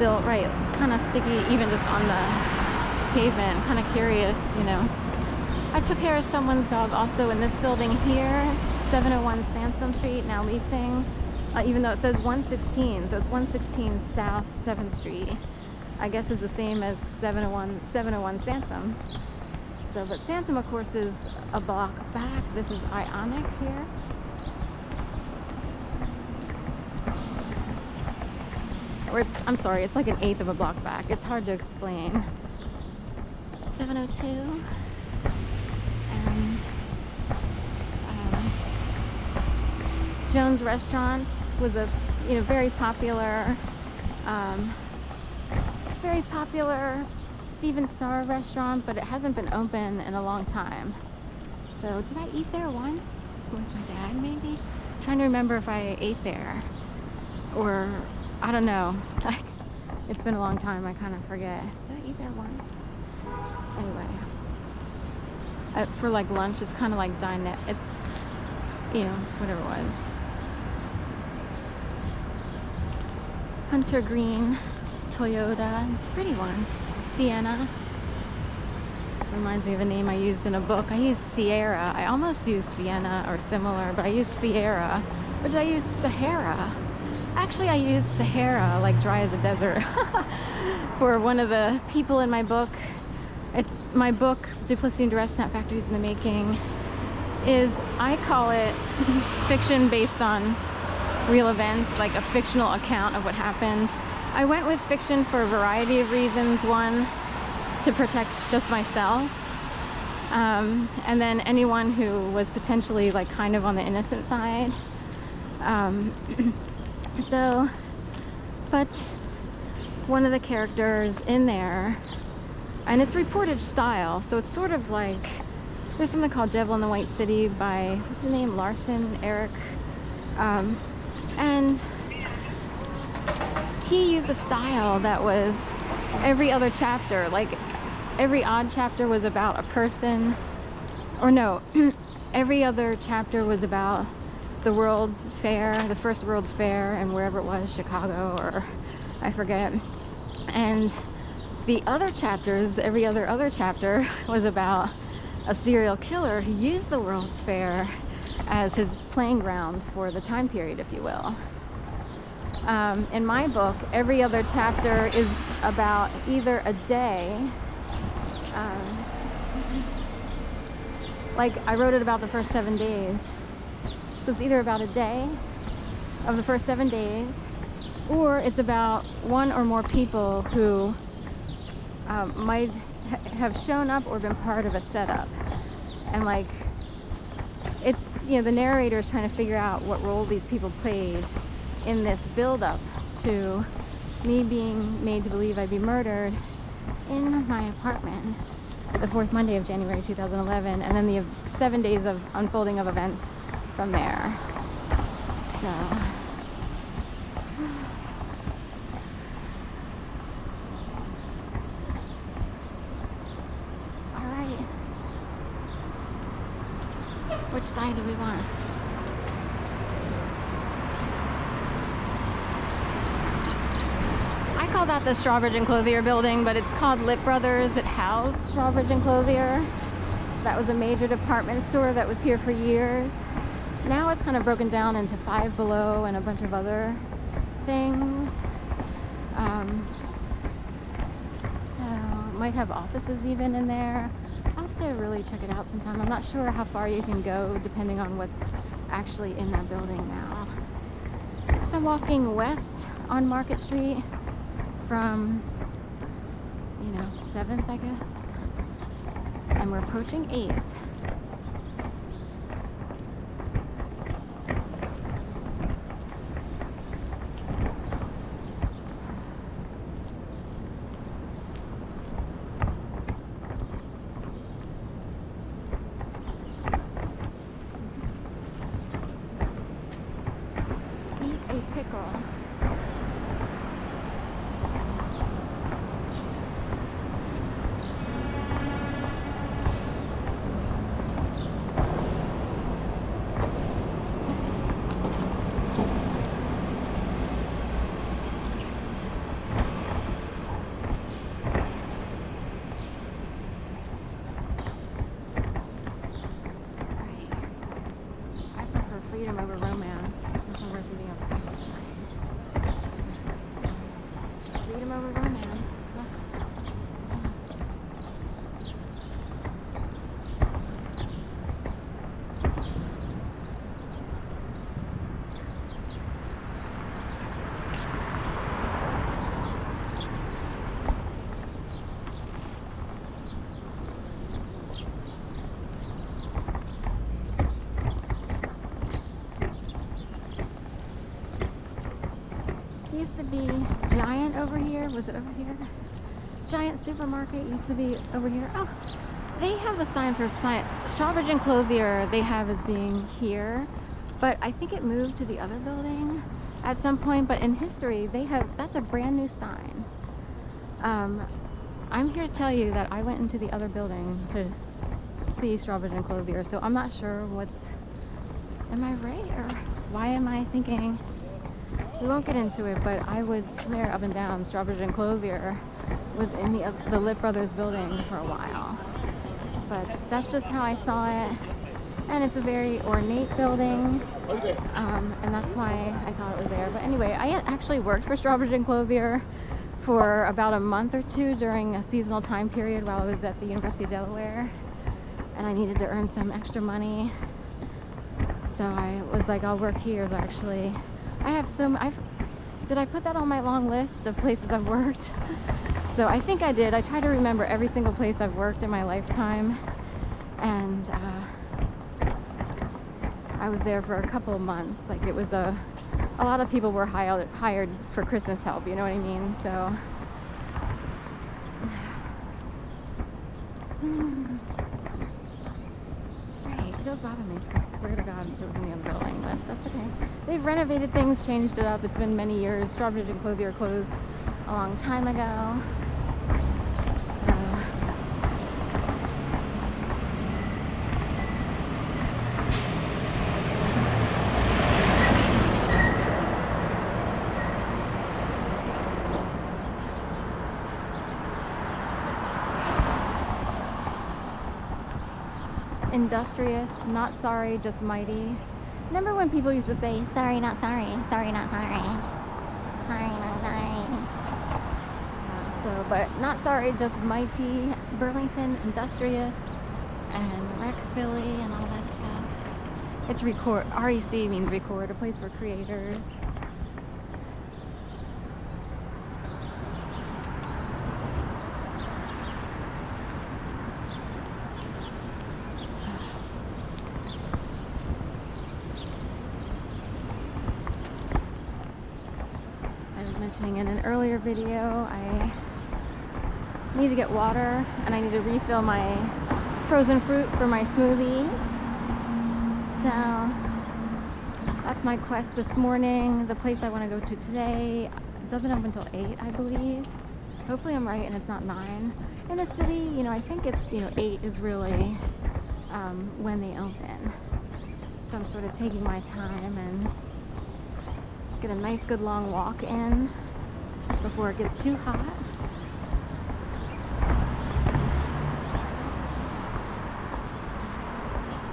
Still, right, kind of sticky even just on the pavement. Kind of curious, you know. I took care of someone's dog also in this building here, 701 Sansom Street, now leasing, even though it says 116, so it's 116 South 7th Street. I guess is the same as 701 Sansom. So, but Sansom, of course, is a block back. This is Ionic here. Or it's, I'm sorry, it's like an eighth of a block back. It's hard to explain. 702. And Jones Restaurant was a very popular Steven Starr restaurant, but it hasn't been open in a long time. So did I eat there once with my dad maybe? I'm trying to remember if I ate there or I don't know. It's been a long time, I kind of forget. Did I eat there once? Anyway, for like lunch, it's kind of like dinette. It's, whatever it was. Hunter Green Toyota. It's a pretty one. Sienna. Reminds me of a name I used in a book. I used Sierra. I almost used Sienna or similar, but I used Sierra. Or did I use Sahara? Actually, I used Sahara, like dry as a desert, for one of the people in my book. My book, Duplicity and Duress, Snap Factories in the Making, is, I call it fiction based on real events, like a fictional account of what happened. I went with fiction for a variety of reasons. One, to protect just myself, and then anyone who was potentially like kind of on the innocent side. But one of the characters in there, and it's reportage style, so it's sort of like, there's something called Devil in the White City by, what's his name, Larson, Eric, and he used a style that was every other chapter, like every odd chapter was about a person, or no, every other chapter was about the World's Fair, the first World's Fair, and wherever it was, Chicago, or I forget. And the other chapters, every other chapter was about a serial killer who used the World's Fair as his playing ground for the time period, if you will. In my book, every other chapter is about either a day, like I wrote it about the first 7 days. So it's either about a day of the first 7 days, or it's about one or more people who might have shown up or been part of a setup. And like, it's, the narrator is trying to figure out what role these people played in this build-up to me being made to believe I'd be murdered in my apartment the 4th Monday of January 2011, and then the 7 days of unfolding of events from there. So all right, which side do we want? I call that the Strawbridge and Clothier building, but it's called Lit Brothers. It housed Strawbridge and Clothier. That was a major department store that was here for years. Now it's kind of broken down into Five Below and a bunch of other things. So it might have offices even in there. I'll have to really check it out sometime. I'm not sure how far you can go depending on what's actually in that building now. So I'm walking west on Market Street from, 7th, I guess. And we're approaching 8th. Freedom over romance. Used to be Giant over here. Was it over here? Giant supermarket used to be over here. Oh, they have a sign for Strawbridge and Clothier. They have as being here, but I think it moved to the other building at some point. But in history, they have, that's a brand new sign. I'm here to tell you that I went into the other building to see Strawbridge and Clothier, so I'm not sure what. Am I right, or why am I thinking? We won't get into it, but I would swear up and down Strawbridge and Clothier was in the Lit Brothers building for a while. But that's just how I saw it. And it's a very ornate building. And that's why I thought it was there. But anyway, I actually worked for Strawbridge and Clothier for about a month or two during a seasonal time period while I was at the University of Delaware. And I needed to earn some extra money. So I was like, I'll work here. So actually, I have did I put that on my long list of places I've worked? So I think I did. I try to remember every single place I've worked in my lifetime. And I was there for a couple of months. Like, it was a lot of people were hired for Christmas help, you know what I mean? So it does bother me because I swear to God it was in the other building, but that's okay. They've renovated things, changed it up. It's been many years. Strawbridge and Clothier closed a long time ago. So industrious, not sorry, just mighty. Remember when people used to say, sorry, not sorry, sorry, not sorry, sorry, not sorry. But not sorry, just mighty. Burlington, industrious, and Rec Philly, and all that stuff. It's record. REC means record, a place for creators. Mentioning in an earlier video, I need to get water and I need to refill my frozen fruit for my smoothie. So that's my quest this morning. The place I want to go to today doesn't open until 8, I believe. Hopefully I'm right and it's not 9. In the city, you know, I think it's, 8 is really when they open. So I'm sort of taking my time and get a nice good long walk in before it gets too hot.